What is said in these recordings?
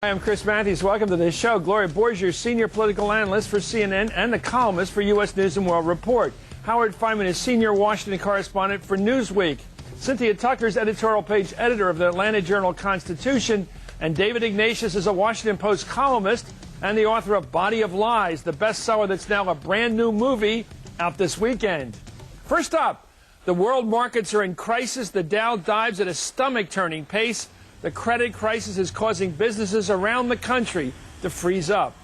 Hi, I'm Chris Matthews. Welcome to this show. Gloria Borger, senior political analyst for CNN and the columnist for U.S. News & World Report. Howard Fineman is senior Washington correspondent for Newsweek. Cynthia Tucker's editorial page editor of the Atlanta Journal-Constitution. And David Ignatius is a Washington Post columnist and the author of Body of Lies, the bestseller that's now a brand new movie out this weekend. First up, the world markets are in crisis. The Dow dives at a stomach-turning pace. The credit crisis is causing businesses around the country to freeze up.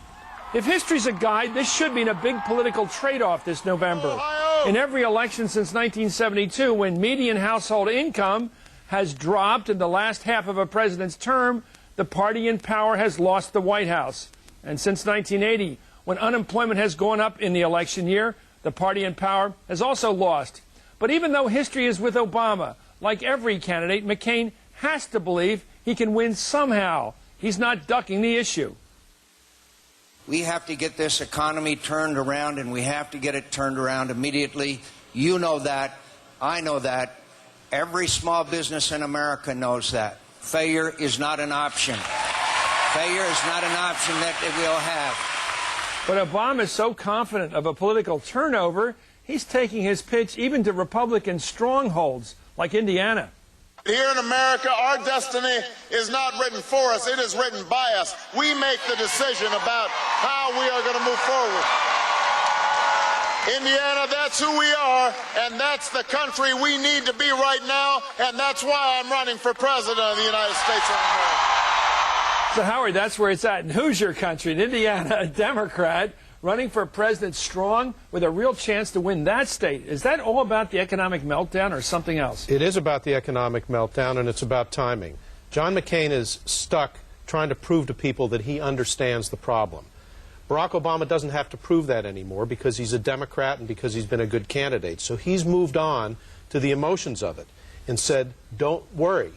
If history's a guide, this should mean a big political trade-off this November. In every election since 1972, when median household income has dropped in the last half of a president's term, the party in power has lost the White House. And since 1980, when unemployment has gone up in the election year, the party in power has also lost. But even though history is with Obama, like every candidate, McCain has to believe he can win somehow. He's not ducking the issue. We have to get this economy turned around, and we have to get it turned around immediately. You know that. I know that. Every small business in America knows that. Failure is not an option. Failure is not an option that we'll have. But Obama is so confident of a political turnover, he's taking his pitch even to Republican strongholds like Indiana. Here in America, our destiny is not written for us, it is written by us. We make the decision about how we are going to move forward. Indiana, that's who we are, and that's the country we need to be right now, and that's why I'm running for president of the United States of America. So, Howard, that's where it's at. And who's your country? In Indiana, a Democrat running for president strong with a real chance to win that state. Is that all about the economic meltdown or something else? It is about the economic meltdown, and it's about timing. John McCain is stuck trying to prove to people that he understands the problem. Barack Obama doesn't have to prove that anymore because he's a Democrat and because he's been a good candidate. So he's moved on to the emotions of it and said, don't worry,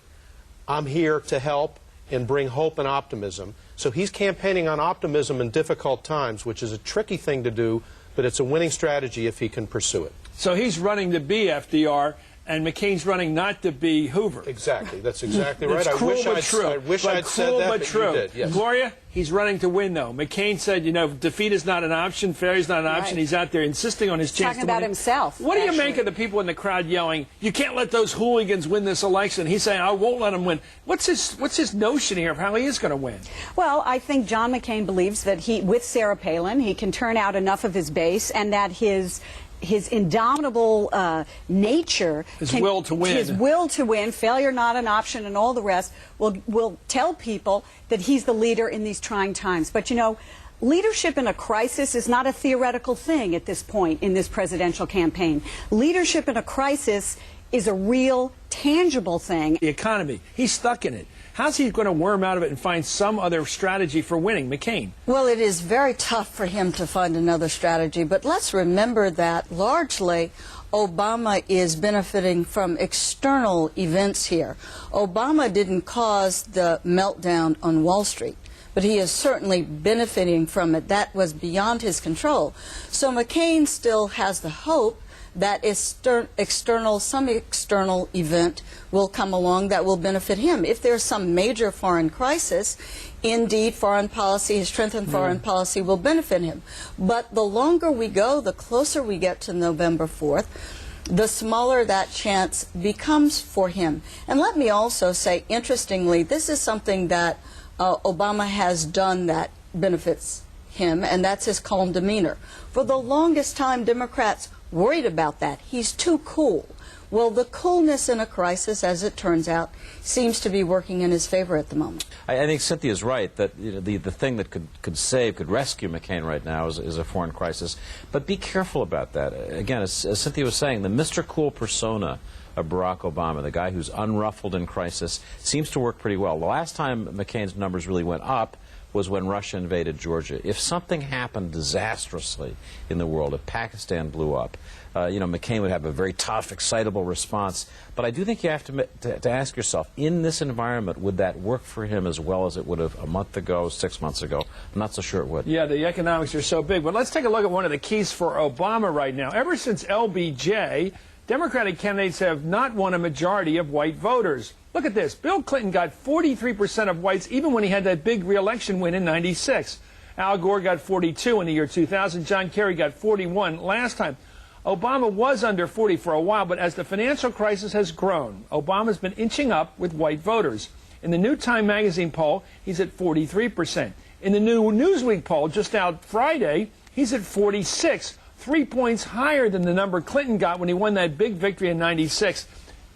I'm here to help and bring hope and optimism. So he's campaigning on optimism in difficult times, which is a tricky thing to do, but it's a winning strategy if he can pursue it. So he's running to be FDR, and McCain's running not to be Hoover. Exactly. That's exactly right. I wish I'd said that, but you did. Yes. Gloria, he's running to win, though. McCain said, you know, defeat is not an option, failure is not an option. He's out there insisting on his chance to win. Talking about himself. What do you make of the people in the crowd yelling, you can't let those hooligans win this election? He's saying, I won't let them win. What's his notion here of how he is going to win? Well, I think John McCain believes that with Sarah Palin, he can turn out enough of his base, and that his indomitable nature, his will to win, failure not an option, and all the rest will tell people that he's the leader in these trying times. But you know, leadership in a crisis is not a theoretical thing at this point in this presidential campaign. Leadership in a crisis is a real, tangible thing. The economy, he's stuck in it. How's he going to worm out of it and find some other strategy for winning? McCain. Well, it is very tough for him to find another strategy, but let's remember that largely Obama is benefiting from external events here. Obama didn't cause the meltdown on Wall Street, but he is certainly benefiting from it. That was beyond his control. So McCain still has the hope that some external event will come along that will benefit him. If there's some major foreign crisis, indeed foreign policy, his strengthened foreign policy will benefit him. But the longer we go, the closer we get to November 4th, the smaller that chance becomes for him. And let me also say, interestingly, this is something that Obama has done that benefits him, and that's his calm demeanor. For the longest time, Democrats worried about that. He's too cool. Well, the coolness in a crisis, as it turns out, seems to be working in his favor at the moment. I think Cynthia's right that the thing that could rescue McCain right now is a foreign crisis. But be careful about that. Again, as Cynthia was saying, the Mr. Cool persona of Barack Obama, the guy who's unruffled in crisis, seems to work pretty well. The last time McCain's numbers really went up was when Russia invaded Georgia. If something happened disastrously in the world, if Pakistan blew up, McCain would have a very tough, excitable response. But I do think you have to ask yourself, in this environment, would that work for him as well as it would have a month ago, 6 months ago? I'm not so sure it would. Yeah, the economics are so big. But let's take a look at one of the keys for Obama right now. Ever since LBJ, Democratic candidates have not won a majority of white voters. Look at this. Bill Clinton got 43% of whites even when he had that big re-election win in '96. Al Gore got 42 in the year 2000. John Kerry got 41 last time. Obama was under 40 for a while, but as the financial crisis has grown, Obama's been inching up with white voters. In the new Time magazine poll, he's at 43%. In the new Newsweek poll just out Friday, he's at 46, 3 points higher than the number Clinton got when he won that big victory in '96.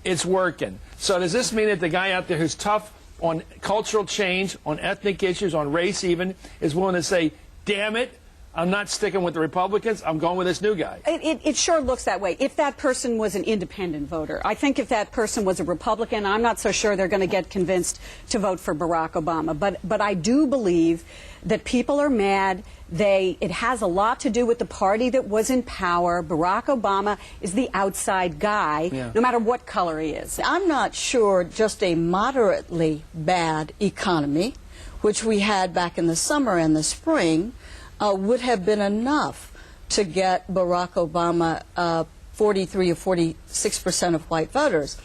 It's working. So does this mean that the guy out there who's tough on cultural change, on ethnic issues, on race even, is willing to say, damn it, I'm not sticking with the Republicans, I'm going with this new guy? It sure looks that way. If that person was an independent voter. I think if that person was a Republican, I'm not so sure they're going to get convinced to vote for Barack Obama. But I do believe that people are mad. It has a lot to do with the party that was in power. Barack Obama is the outside guy, no matter what color he is. I'm not sure just a moderately bad economy, which we had back in the summer and the spring, would have been enough to get Barack Obama 43 or 46% of white voters.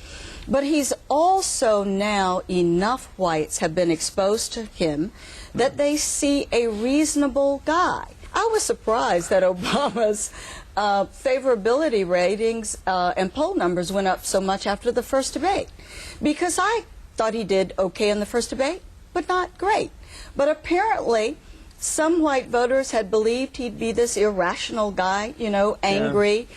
But he's also now, enough whites have been exposed to him that they see a reasonable guy. I was surprised that Obama's favorability ratings and poll numbers went up so much after the first debate, because I thought he did okay in the first debate, but not great. But apparently some white voters had believed he'd be this irrational guy, you know, angry,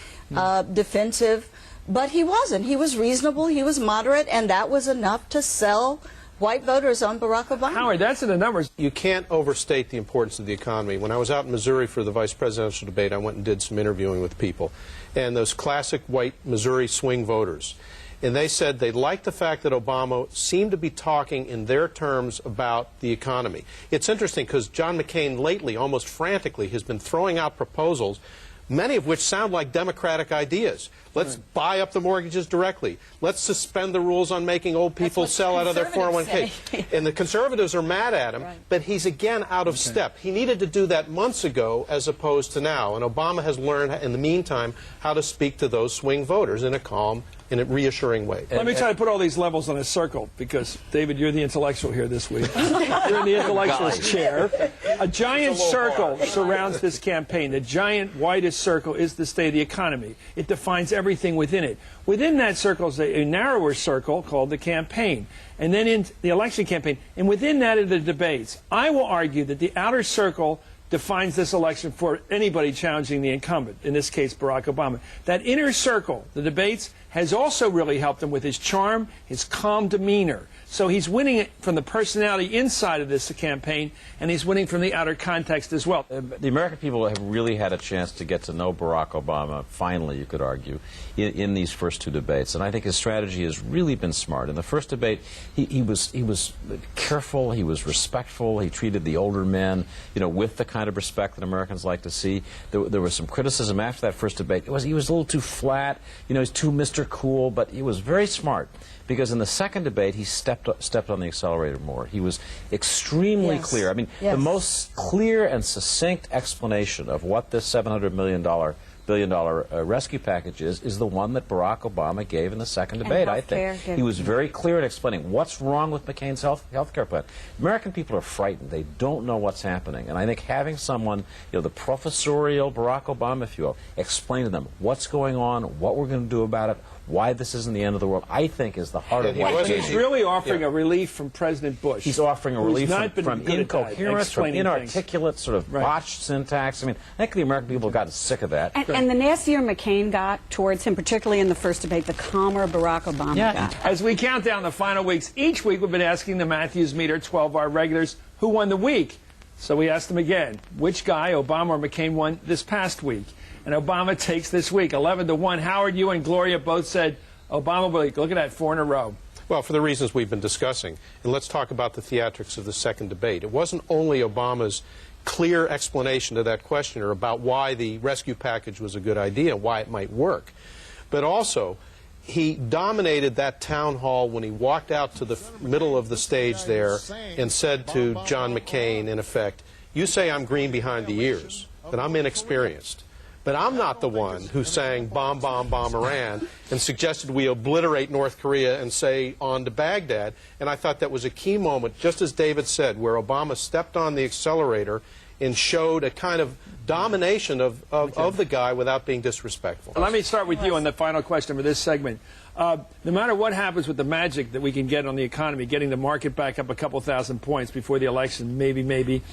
defensive. But he wasn't. He was reasonable, he was moderate, and that was enough to sell white voters on Barack Obama. Howard, that's in the numbers. You can't overstate the importance of the economy. When I was out in Missouri for the vice presidential debate, I went and did some interviewing with people. And those classic white Missouri swing voters. And they said they liked the fact that Obama seemed to be talking in their terms about the economy. It's interesting because John McCain lately, almost frantically, has been throwing out proposals, many of which sound like Democratic ideas. Let's buy up the mortgages directly. Let's suspend the rules on making old people sell out of their 401k. And the conservatives are mad at him, but he's again out of step. He needed to do that months ago as opposed to now. And Obama has learned, in the meantime, how to speak to those swing voters in a calm, in a reassuring way. Let me try to put all these levels on a circle, because, David, you're the intellectual here this week. You're in the intellectual's chair. A giant circle surrounds this campaign. The giant widest circle is the state of the economy. It defines everything within it. Within that circle is a narrower circle called the campaign, and then in the election campaign. And within that are the debates. I will argue that the outer circle defines this election for anybody challenging the incumbent, in this case Barack Obama. That inner circle, the debates, has also really helped him with his charm, his calm demeanor. So he's winning it from the personality inside of this campaign, and he's winning from the outer context as well. The American people have really had a chance to get to know Barack Obama, finally, you could argue, in these first two debates. And I think his strategy has really been smart. In the first debate, he was careful, he was respectful, he treated the older men, you know, with the kind of respect that Americans like to see. There was some criticism after that first debate. He was a little too flat, you know, he's too Mr. Cool, but he was very smart. Because in the second debate, he stepped on the accelerator more. He was extremely clear. I mean, the most clear and succinct explanation of what this $700 billion rescue package is the one that Barack Obama gave in the second debate, I think. He was very clear in explaining what's wrong with McCain's health care plan. American people are frightened. They don't know what's happening. And I think having someone, you know, the professorial Barack Obama, if you will, explain to them what's going on, what we're going to do about it, why this isn't the end of the world, I think is the heart of what he's really offering a relief from President Bush. He's offering a relief from incoherence, from inarticulate, sort of botched syntax. I mean, I think the American people have gotten sick of that. And the nastier McCain got towards him, particularly in the first debate, the calmer Barack Obama got. As we count down the final weeks, each week we've been asking the Matthews Meter 12-hour regulars who won the week. So we asked them again, which guy, Obama or McCain, won this past week? And Obama takes this week 11-1. Howard, you and Gloria both said Obama. Look at that, 4 in a row. Well, for the reasons we've been discussing. And let's talk about the theatrics of the second debate. It wasn't only Obama's clear explanation to that questioner about why the rescue package was a good idea, why it might work, but also he dominated that town hall when he walked out to the middle of the stage there and said to John McCain, in effect, you say I'm green behind the ears, that I'm inexperienced. But I'm not the one who sang bomb, bomb, bomb Iran and suggested we obliterate North Korea and say on to Baghdad. And I thought that was a key moment, just as David said, where Obama stepped on the accelerator and showed a kind of domination of the guy without being disrespectful. Let me start with you on the final question for this segment. No matter what happens with the magic that we can get on the economy, getting the market back up a couple thousand points before the election, maybe.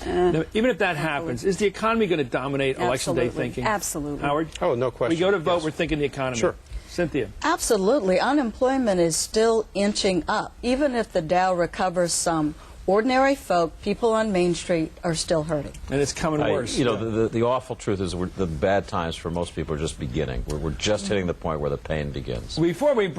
Now, even if that happens, is the economy going to dominate election day thinking? Absolutely. Howard? Oh, no question. We go to vote, Yes. we're thinking the economy. Sure. Cynthia? Absolutely. Unemployment is still inching up. Even if the Dow recovers some, ordinary folk, people on Main Street, are still hurting. And it's coming worse. You know, the awful truth is the bad times for most people are just beginning. We're just hitting the point where the pain begins. Before we break